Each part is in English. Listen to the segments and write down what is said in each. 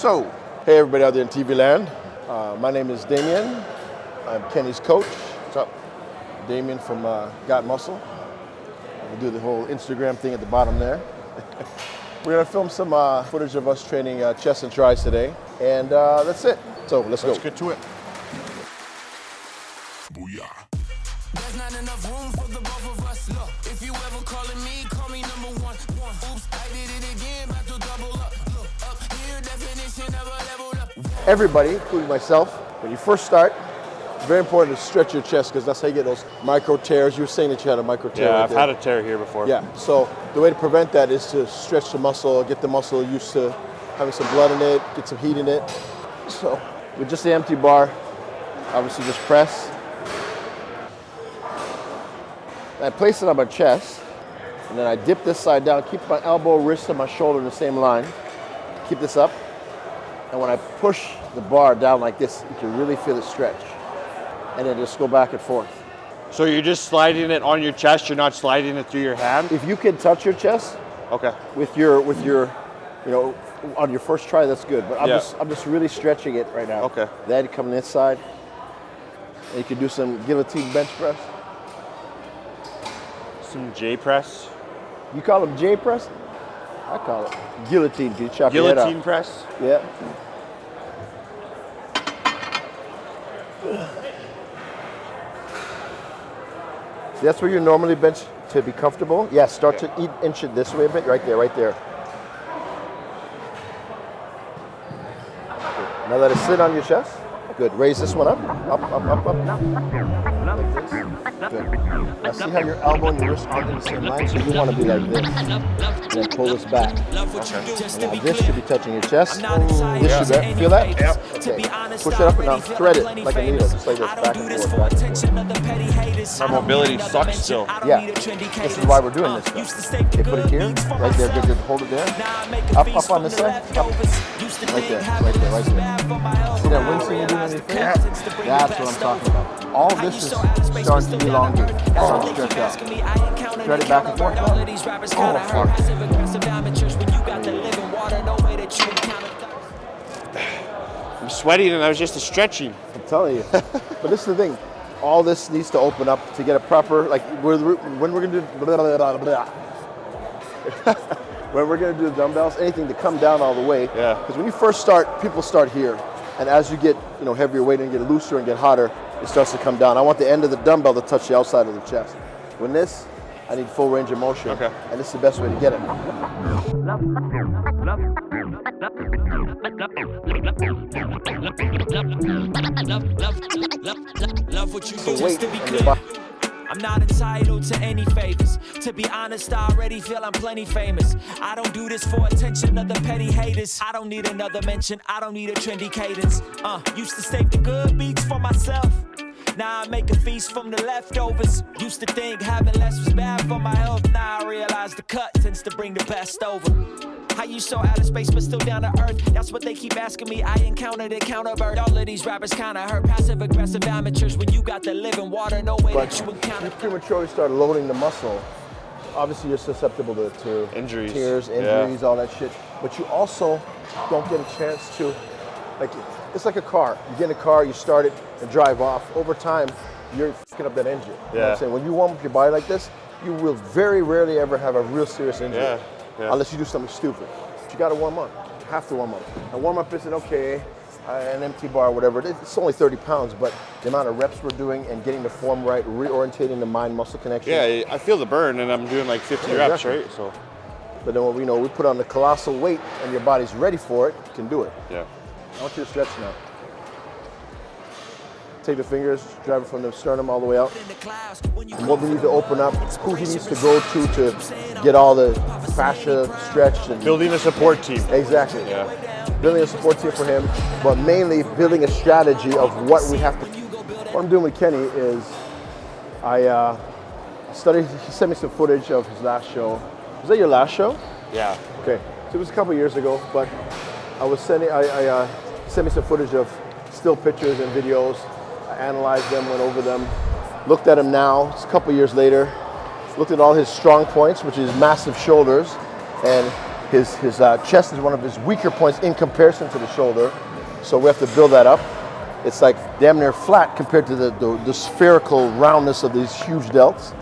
So, hey everybody out there in TV land. My name is Damion. I'm Kenny's coach. What's up? Damion from Got Muscle. We do the whole Instagram thing at the bottom there. We're gonna film some footage of us training chest and tris today. And that's it. So let's go. Let's get to it. Booyah. There's not enough room for the both of us. Look, if you ever calling me, call me number one. Oops, I did it again, about to double up. Look, up here, definition of a level up. Everybody, including myself, when you first start, it's very important to stretch your chest because that's how you get those micro tears. You were saying that you had a micro tear. Yeah, right I've there. had a tear here before. Yeah, so the way to prevent that is to stretch the muscle, get the muscle used to having some blood in it, get some heat in it. So with just the empty bar, obviously just press. I place it on my chest, and then I dip this side down, keep my elbow, wrist, and my shoulder in the same line. Keep this up, and when I push the bar down like this, you can really feel it stretch. And then just go back and forth. So you're just sliding it on your chest, you're not sliding it through your hand? If you can touch your chest, Okay. with your, you know, on your first try, that's good. But I'm just really stretching it right now. Okay. Then come this side, and you can do some guillotine bench press. Some J press. You call them J press? I call it guillotine. You chop your head Guillotine off. press? Yeah. See, that's where you normally bench to be comfortable. Yeah, start to inch it this way a bit. Right there, right there. Good. Now let it sit on your chest. Good. Raise this one up. Up, up, up, up. Like this. Good. Now see how your elbow and your wrist aren't in the same line? So you want to be like this. And then pull this back. Okay. Now this should be touching your chest. This should be. Feel that? Yep. Okay. Push it up and down. Thread it like a needle. Just like this. Back and forth. Back and forth. My mobility sucks still. Yeah. This is why we're doing this stuff. Okay, put it here. Right there. Good, good. Hold it there. Up on this side. Up. Right there. Right there. Right there. See that wincing you're doing on your face? That's what I'm talking about. All this is starting to elongate. Starting to stretch out. Thread it back and forth. Oh, fuck. I'm sweating and I was just stretching. I'm telling you. But this is the thing. All this needs to open up to get a proper, like, when we're going to do blah, blah, blah, blah. When we're going to do the dumbbells, anything to come down all the way. Yeah. Because when you first start, people start here. And as you get, heavier weight and get looser and get hotter, it starts to come down. I want the end of the dumbbell to touch the outside of the chest. When this, I need full range of motion. Okay. And this is the best way to get it. Love what you do. So weight on your body. I'm not entitled to any favors. To be honest, I already feel I'm plenty famous. I don't do this for attention of the petty haters. I don't need another mention, I don't need a trendy cadence. Used to save the good beats for myself. Now I make a feast from the leftovers. Used to think having less was bad for my health. Now I realize the cut tends to bring the best over. How you so out of space but still down to earth? That's what they keep asking me. I encountered a counterbird. All of these rappers kinda hurt. Passive aggressive amateurs when you got the living water. No way that you encounter. You prematurely start loading the muscle. Obviously you're susceptible to injuries, tears, injuries, all that shit. But you also don't get a chance to, like, it's like a car. You get in a car, you start it and drive off. Over time, you're fucking up that engine. You know what I'm saying? When you warm up your body like this, you will very rarely ever have a real serious injury. Yeah. Unless you do something stupid. But you gotta warm up. You have to warm up. And warm up isn't okay, an empty bar, whatever. It's only 30 pounds, but the amount of reps we're doing and getting the form right, reorientating the mind-muscle connection. Yeah, I feel the burn and I'm doing like 50 reps, exactly. Right? So. But then when we put on the colossal weight and your body's ready for it, you can do it. Yeah. I want you to stretch now. Take the fingers, drive it from the sternum all the way out. And what we need to open up, who he needs to go to get all the fascia stretched. And building a support team. Exactly. Yeah. Building a support team for him, but mainly building a strategy of what we have to. What I'm doing with Kenny is I studied, he sent me some footage of his last show. Was that your last show? Yeah. Okay, so it was a couple years ago, but I sent me some footage of still pictures and videos. I analyzed them, went over them, looked at him now, it's a couple years later, looked at all his strong points, which is massive shoulders, and His chest is one of his weaker points in comparison to the shoulder, so we have to build that up. It's like damn near flat compared to the spherical roundness of these huge delts.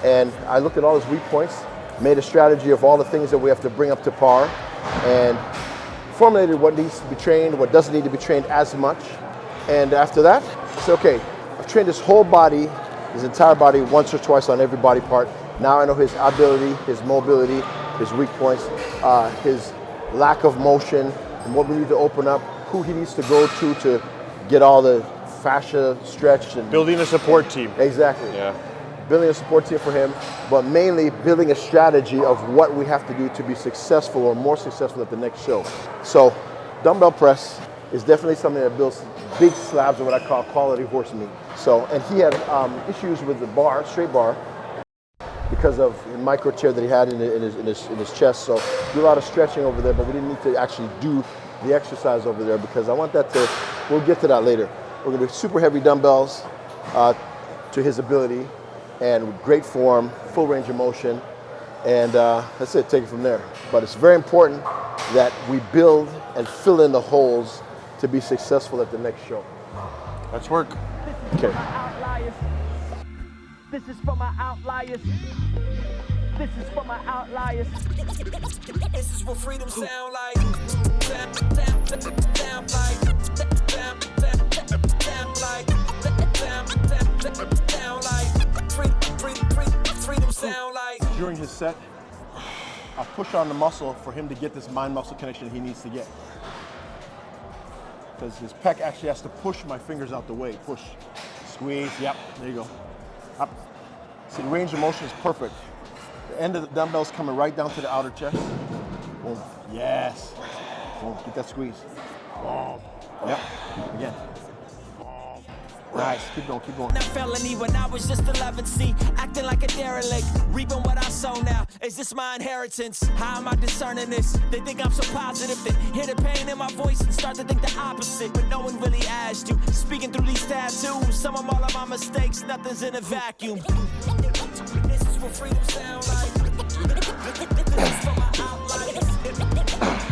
And I looked at all his weak points, made a strategy of all the things that we have to bring up to par, and formulated what needs to be trained, what doesn't need to be trained as much. And after that, I said, okay, I've trained his whole body, his entire body, once or twice on every body part. Now I know his ability, his mobility, his weak points, his lack of motion, and what we need to open up, who he needs to go to get all the fascia stretched. And Building a support team. Exactly. Yeah. Building a support team for him, but mainly building a strategy of what we have to do to be successful or more successful at the next show. So dumbbell press is definitely something that builds big slabs of what I call quality horse meat. So, and he had issues with the bar, straight bar, because of the micro tear that he had in his chest. So do a lot of stretching over there, but we didn't need to actually do the exercise over there because I want that to, we'll get to that later. We're gonna do super heavy dumbbells to his ability and with great form, full range of motion, and that's it, take it from there. But it's very important that we build and fill in the holes to be successful at the next show. Let's work. Okay. This is for my outliers. This is for my outliers. This is what freedom sound like. Sound like. Freedom sound like. During his set, I push on the muscle for him to get this mind-muscle connection he needs to get. Because his pec actually has to push my fingers out the way. Push, squeeze, yep, there you go. Up. See, the range of motion is perfect. The end of the dumbbell's coming right down to the outer chest. Boom, yes. Boom, get that squeeze. Boom, yep, again. Nice, keep going, keep going. That felony when I was just 11, see, acting like a derelict, reaping what I sow now. Is this my inheritance? How am I discerning this? They think I'm so positive, they hear the pain in my voice and start to think the opposite, but no one really asked you. Speaking through these tattoos, some of all of my mistakes, nothing's in a vacuum. This is what freedom sound like. This is for my outliers.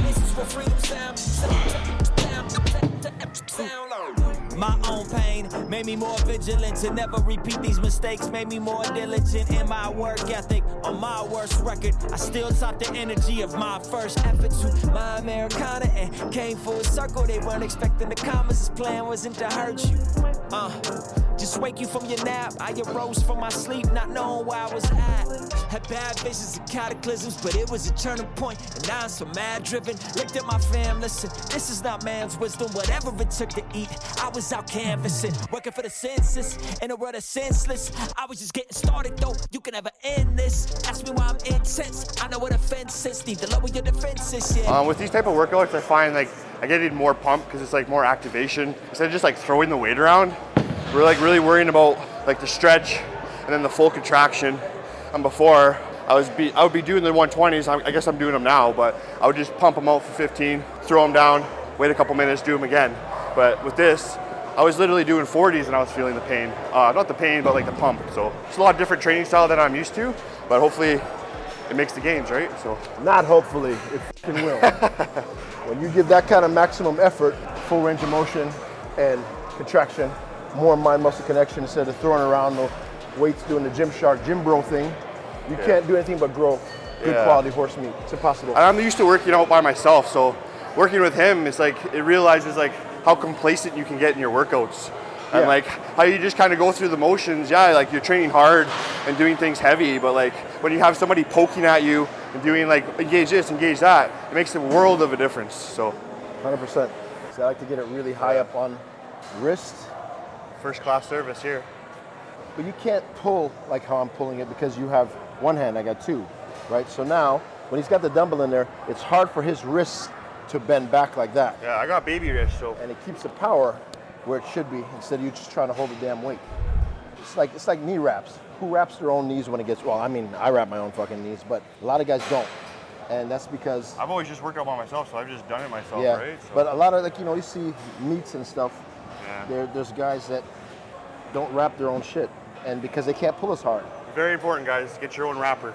This is what freedom sound like. My own pain made me more vigilant to never repeat these mistakes, made me more diligent in my work ethic. On my worst record, I still taught the energy of my first effort to my Americana and came full circle. They weren't expecting the commas, his plan wasn't to hurt you. Just wake you from your nap. I arose from my sleep, not knowing where I was at. Had bad visions and cataclysms, but it was a turning point. And now I'm so mad driven. Looked at my fam, listen, this is not man's wisdom. Whatever it took to eat, I was out canvassing, working for the census in a world of senseless. I was just getting started though, you can never end this. Ask me why I'm intense, I know what offense is. Need to lower your defenses, yeah. With these type of workouts, I find like I get more pump because it's like more activation. Instead of just like throwing the weight around, we're like really worrying about like the stretch and then the full contraction. And before, I would be doing the 120s, I guess I'm doing them now, but I would just pump them out for 15, throw them down, wait a couple minutes, do them again. But with this, I was literally doing 40s and I was feeling the pain. Not the pain, but like the pump. So it's a lot different training style than I'm used to, but hopefully it makes the gains, right? So not hopefully, it fucking will. When you give that kind of maximum effort, full range of motion and contraction, more mind-muscle connection instead of throwing around the weights doing the Gymshark, gym bro thing, you can't do anything but grow good quality horse meat. It's impossible. And I'm used to working out by myself, so working with him, it's like, it realizes like how complacent you can get in your workouts. And like how you just kind of go through the motions. Yeah, like you're training hard and doing things heavy, but like when you have somebody poking at you and doing like engage this, engage that, it makes a world of a difference. So 100%. So I like to get it really high up on wrist. First class service here. But you can't pull like how I'm pulling it because you have one hand, I got two, right? So now when he's got the dumbbell in there, it's hard for his wrists to bend back like that. Yeah, I got baby wrists, so. And it keeps the power where it should be instead of you just trying to hold the damn weight. It's like knee wraps. Who wraps their own knees when it gets, well, I mean, I wrap my own fucking knees, but a lot of guys don't. And that's because I've always just worked out by myself, so I've just done it myself, yeah, right? So. But a lot of, like, you know, you see meets and stuff, there's guys that don't wrap their own shit, and because they can't pull as hard. Very important, guys. Get your own wrapper.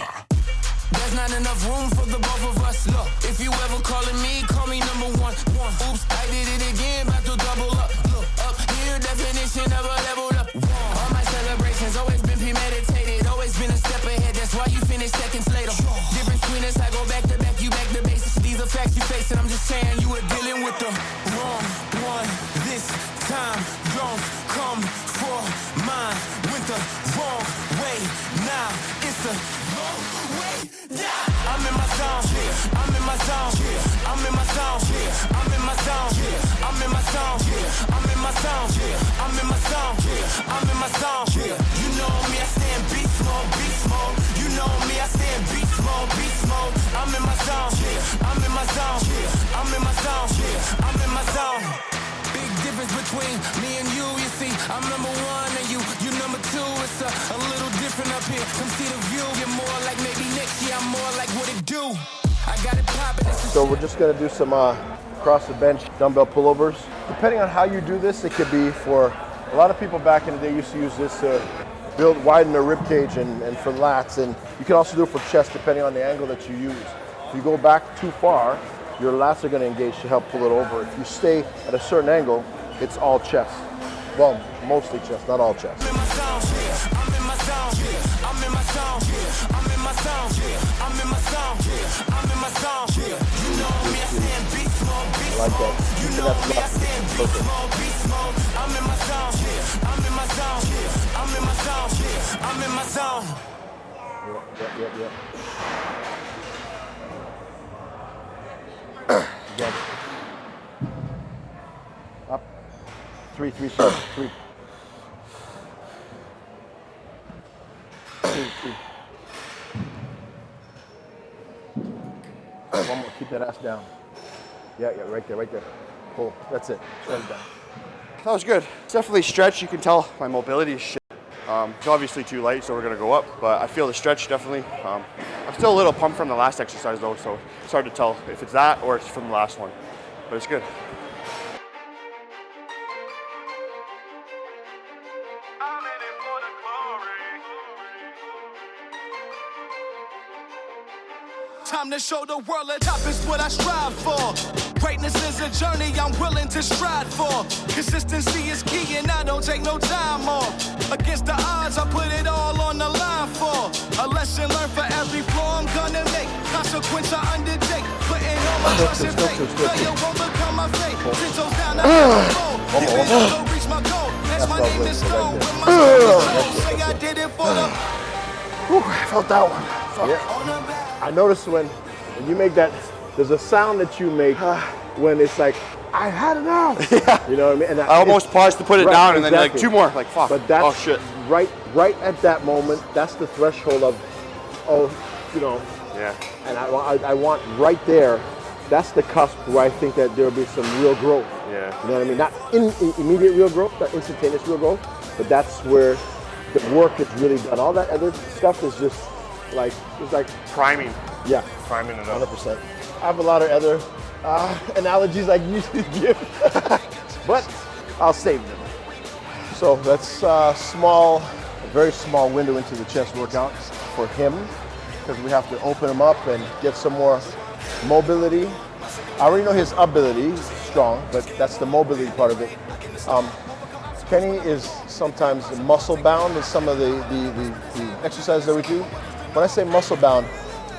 There's not enough room for the both of us. Look, if you ever calling me, call me number one. Oops, I did it again, about to double up. Look, up here, definition of a leveled up. All my celebrations always been premeditated, always been a step ahead. That's why you finish seconds later. Difference between us, I go back to back, you back to basics. These are facts you face, and I'm just saying you were dealing with the wrong one. This time, don't come for mine. Went the wrong way, now it's the wrong way. I'm in my zone, I'm in my zone, I'm in my zone, I'm in my zone, I'm in my zone, I'm in my zone, I'm in my zone, I'm in my zone. You know me, I stay in beast mode, beast mode. You know me, I stay in beast mode, beast mode. I'm in my zone, I'm in my zone, I'm in my zone, I'm in my zone. Big difference between me and you see, I'm number one and you number two. It's a little different up here. Come see the view. You're more like maybe next year. I'm more like what it do. I got it poppin'. So we're just gonna do some across the bench dumbbell pullovers. Depending on how you do this, it could be for a lot of people back in the day used to use this to widen their rib cage and for lats, and you can also do it for chest depending on the angle that you use. If you go back too far, your lats are going to engage to help pull it over. If you stay at a certain angle, it's all chest. Well, mostly chest, not all chest. I like that. Perfect. Yep. Again. Up. Three, 3. 3. 3. One more. Keep that ass down. Yeah, right there. Pull. That's it. Shut it down. That was good. It's definitely stretch. You can tell my mobility is shit. It's obviously too light, so we're gonna go up, but I feel the stretch definitely. I'm still a little pumped from the last exercise though, so it's hard to tell if it's that or it's from the last one, but it's good. Time to show the world that top is what I strive for. Greatness is a journey I'm willing to stride for. Consistency is key and I don't take no time off. Against the odds, I put it all on the line for. A lesson learned for every flaw I'm gonna make. Consequence I undertake. Putting all my trust in faith. Failure won't become my fate. 10 toes down, I have reach my goal. That's my name is Stone. With my soul, say I did it for the. I felt that one. Fuck. Yeah. I noticed when you make that, there's a sound that you make when it's like, I had enough. Yeah. You know what I mean? And I almost paused to put it down, and then like 2 more, like fuck. But that's oh shit. Right at that moment, that's the threshold of, Yeah. And I want right there, that's the cusp where I think that there'll be some real growth. Yeah. You know what I mean? Not immediate real growth, not instantaneous real growth, but that's where the work is really done. All that other stuff is just it's like priming. Yeah. Priming it up. 100%. I have a lot of other analogies I usually give, but I'll save them. So that's a very small window into the chest workout for him, because we have to open him up and get some more mobility. I already know his ability is strong, but that's the mobility part of it. Kenny is sometimes muscle bound in some of the exercises that we do. When I say muscle bound,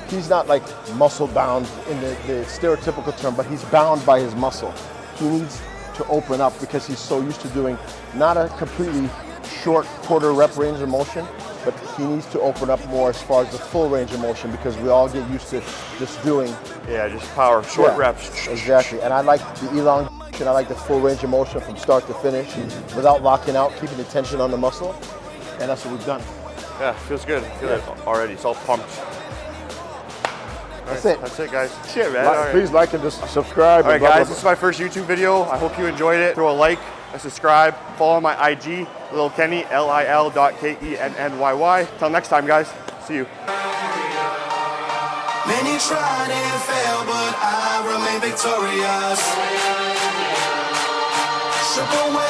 he's not like muscle bound in the stereotypical term, but he's bound by his muscle. He needs to open up because he's so used to doing not a completely short quarter rep range of motion, but he needs to open up more as far as the full range of motion, because we all get used to just doing. Yeah, just power, short reps. Exactly, and I like the elongation, I like the full range of motion from start to finish without locking out, keeping the tension on the muscle, and that's what we've done. Yeah, feels good. I feel it already. It's all pumped. That's it. That's it, guys. Shit, man. Please like and just subscribe. All right, guys. This is my first YouTube video. I hope you enjoyed it. Throw a like, a subscribe, follow my IG, Lil Kenny, LIL.KENNYY. Till next time, guys. See you. Many tried and failed, but I remain victorious.